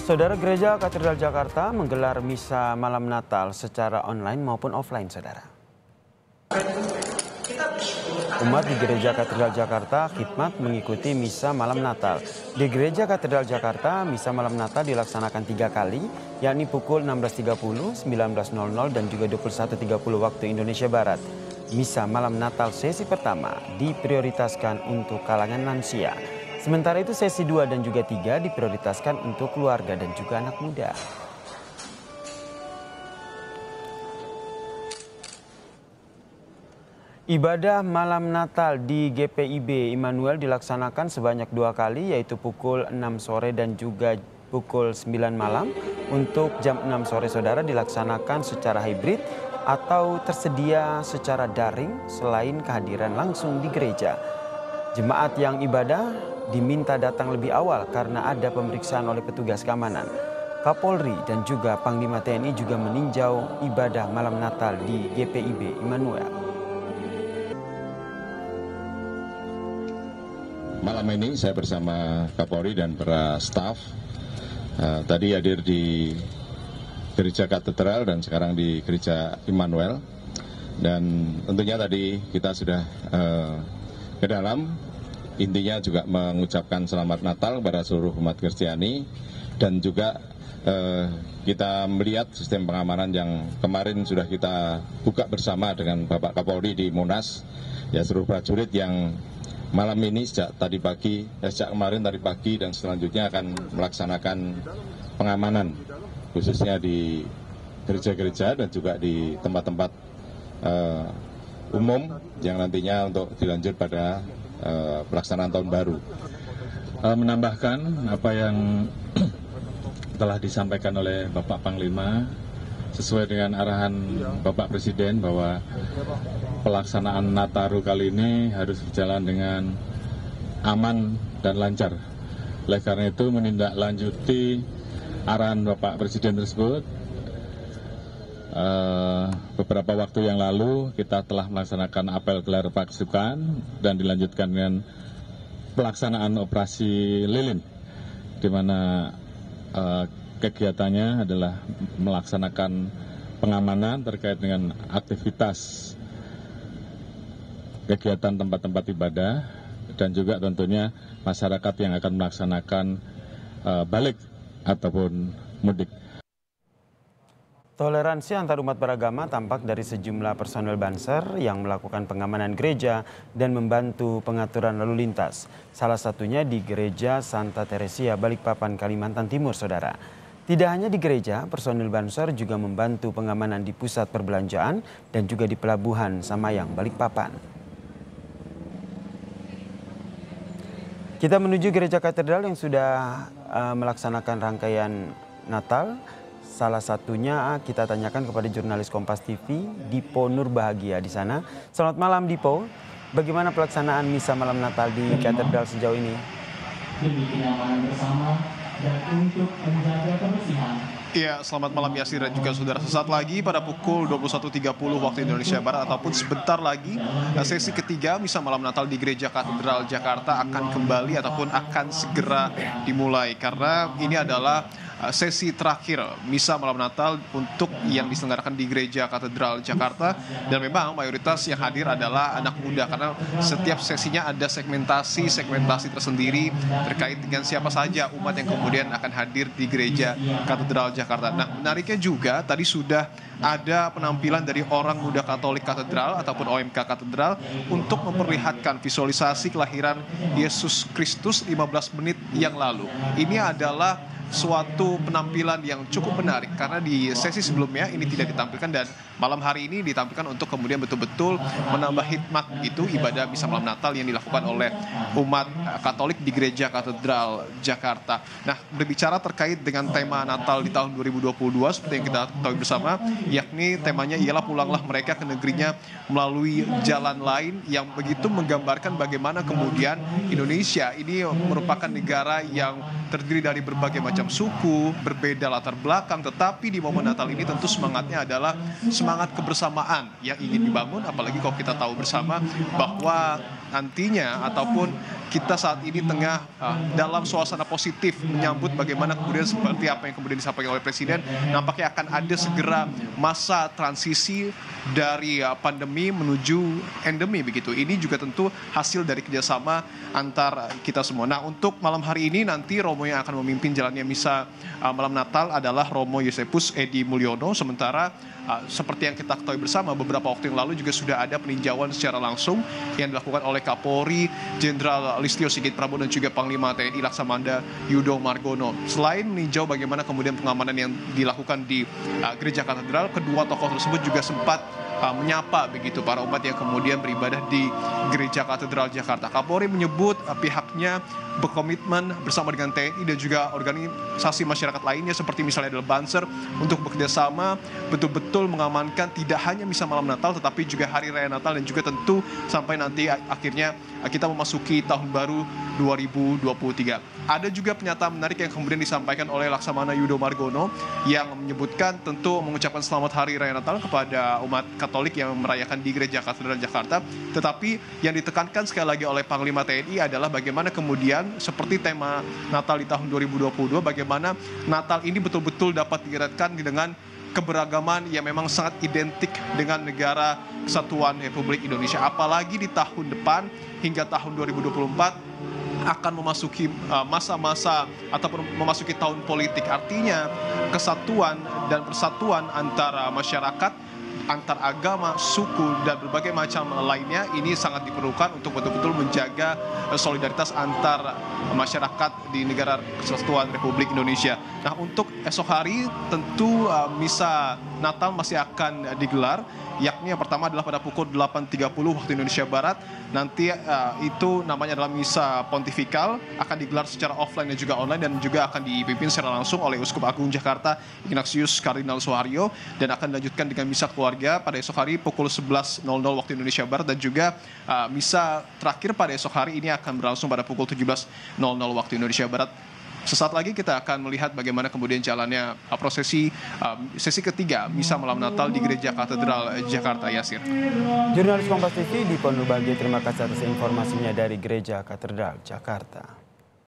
Saudara, Gereja Katedral Jakarta menggelar misa malam Natal secara online maupun offline, saudara. Umat di Gereja Katedral Jakarta khidmat mengikuti misa malam Natal. Di Gereja Katedral Jakarta, misa malam Natal dilaksanakan 3 kali, yakni pukul 16.30, 19.00, dan juga 21.30 waktu Indonesia Barat. Misa malam Natal sesi pertama diprioritaskan untuk kalangan lansia. Sementara itu sesi 2 dan juga 3 diprioritaskan untuk keluarga dan juga anak muda. Ibadah malam Natal di GPIB Immanuel dilaksanakan sebanyak 2 kali, yaitu pukul 6 sore dan juga pukul 9 malam. Untuk jam 6 sore, saudara, dilaksanakan secara hibrid atau tersedia secara daring selain kehadiran langsung di gereja. Jemaat yang ibadah diminta datang lebih awal karena ada pemeriksaan oleh petugas keamanan. Kapolri dan juga Panglima TNI juga meninjau ibadah malam Natal di GPIB Immanuel. Malam ini saya bersama Kapolri dan para staf tadi hadir di Gereja Katedral dan sekarang di Gereja Immanuel. Dan tentunya tadi kita sudah ke dalam. Intinya juga mengucapkan selamat Natal kepada seluruh umat Kristiani, dan juga kita melihat sistem pengamanan yang kemarin sudah kita buka bersama dengan Bapak Kapolri di Monas. Ya, seluruh prajurit yang malam ini sejak kemarin tadi pagi dan selanjutnya akan melaksanakan pengamanan khususnya di gereja-gereja dan juga di tempat-tempat umum yang nantinya untuk dilanjut pada pelaksanaan tahun baru. Menambahkan apa yang telah disampaikan oleh Bapak Panglima sesuai dengan arahan Bapak Presiden bahwa pelaksanaan Nataru kali ini harus berjalan dengan aman dan lancar. Oleh karena itu menindaklanjuti arahan Bapak Presiden tersebut, beberapa waktu yang lalu kita telah melaksanakan apel gelar pasukan dan dilanjutkan dengan pelaksanaan operasi lilin, di mana kegiatannya adalah melaksanakan pengamanan terkait dengan aktivitas kegiatan tempat-tempat ibadah dan juga tentunya masyarakat yang akan melaksanakan balik ataupun mudik. Toleransi antar umat beragama tampak dari sejumlah personel Banser yang melakukan pengamanan gereja dan membantu pengaturan lalu lintas. Salah satunya di Gereja Santa Teresia, Balikpapan, Kalimantan Timur, saudara. Tidak hanya di gereja, personil Banser juga membantu pengamanan di pusat perbelanjaan dan juga di Pelabuhan Samayang, Balikpapan. Kita menuju Gereja Katedral yang sudah melaksanakan rangkaian Natal. Salah satunya kita tanyakan kepada jurnalis Kompas TV, Dipo Nurbahagia di sana. Selamat malam, Dipo. Bagaimana pelaksanaan misa malam Natal di katedral sejauh ini? Demi kenyamanan bersama dan untuk menjaga kebersihan. Iya, selamat malam Yasir dan juga saudara. Sesaat lagi pada pukul 21.30 waktu Indonesia Barat ataupun sebentar lagi sesi ketiga misa malam Natal di Gereja Katedral Jakarta akan kembali ataupun akan segera dimulai. Karena ini adalah sesi terakhir misa malam Natal untuk yang diselenggarakan di Gereja Katedral Jakarta, dan memang mayoritas yang hadir adalah anak muda karena setiap sesinya ada segmentasi tersendiri terkait dengan siapa saja umat yang kemudian akan hadir di Gereja Katedral Jakarta. Nah, menariknya juga tadi sudah ada penampilan dari Orang Muda Katolik Katedral ataupun OMK Katedral untuk memperlihatkan visualisasi kelahiran Yesus Kristus 15 menit yang lalu. Ini adalah suatu penampilan yang cukup menarik karena di sesi sebelumnya ini tidak ditampilkan, dan malam hari ini ditampilkan untuk kemudian betul-betul menambah hikmat gitu ibadah misa malam Natal yang dilakukan oleh umat Katolik di Gereja Katedral Jakarta. Nah, berbicara terkait dengan tema Natal di tahun 2022 seperti yang kita tahu bersama, yakni temanya ialah pulanglah mereka ke negerinya melalui jalan lain, yang begitu menggambarkan bagaimana kemudian Indonesia ini merupakan negara yang terdiri dari berbagai macam suku, berbeda latar belakang, tetapi di momen Natal ini tentu semangatnya adalah semangat kebersamaan yang ingin dibangun, apalagi kalau kita tahu bersama bahwa nantinya ataupun kita saat ini tengah dalam suasana positif menyambut bagaimana kemudian seperti apa yang kemudian disampaikan oleh Presiden, nampaknya akan ada segera masa transisi dari pandemi menuju endemi begitu. Ini juga tentu hasil dari kerjasama antar kita semua. Nah, untuk malam hari ini nanti Romo yang akan memimpin jalannya misa malam Natal adalah Romo Yosepus Edi Mulyono. Sementara seperti yang kita ketahui bersama, beberapa waktu yang lalu juga sudah ada peninjauan secara langsung yang dilakukan oleh Kapolri Jenderal Listio Sigit Prabowo dan juga Panglima TNI Laksamana Yudo Margono. Selain meninjau bagaimana kemudian pengamanan yang dilakukan di Gereja Katedral, kedua tokoh tersebut juga sempat menyapa begitu para umat yang kemudian beribadah di Gereja Katedral Jakarta. Kapolri menyebut pihaknya berkomitmen bersama dengan TNI dan juga organisasi masyarakat lainnya seperti misalnya adalah Banser untuk bekerjasama betul-betul mengamankan tidak hanya misa malam Natal tetapi juga hari raya Natal dan juga tentu sampai nanti akhirnya kita memasuki tahun baru 2023. Ada juga pernyataan menarik yang kemudian disampaikan oleh Laksamana Yudo Margono yang menyebutkan tentu mengucapkan selamat hari raya Natal kepada umat Katolik yang merayakan di Gereja Katedral Jakarta. Tetapi yang ditekankan sekali lagi oleh Panglima TNI adalah bagaimana kemudian seperti tema Natal di tahun 2022, bagaimana Natal ini betul-betul dapat diiratkan dengan keberagaman yang memang sangat identik dengan negara kesatuan Republik Indonesia. Apalagi di tahun depan hingga tahun 2024 akan memasuki masa-masa ataupun memasuki tahun politik. Artinya kesatuan dan persatuan antara masyarakat, antar agama, suku, dan berbagai macam lainnya ini sangat diperlukan untuk betul-betul menjaga solidaritas antar masyarakat di negara kesatuan Republik Indonesia. Nah, untuk esok hari tentu misa Natal masih akan digelar, yakni yang pertama adalah pada pukul 8.30 waktu Indonesia Barat. Nanti itu namanya adalah misa pontifikal, akan digelar secara offline dan juga online, dan juga akan dipimpin secara langsung oleh Uskup Agung Jakarta Ignatius Kardinal Suharyo, dan akan dilanjutkan dengan misa keluarga pada esok hari pukul 11.00 waktu Indonesia Barat, dan juga misa terakhir pada esok hari ini akan berlangsung pada pukul 17.00 waktu Indonesia Barat. Sesaat lagi kita akan melihat bagaimana kemudian jalannya prosesi sesi ketiga misa malam Natal di Gereja Katedral Jakarta, Yasir. Jurnalis Kompas TV di Pondok Bahagia, terima kasih atas informasinya dari Gereja Katedral Jakarta.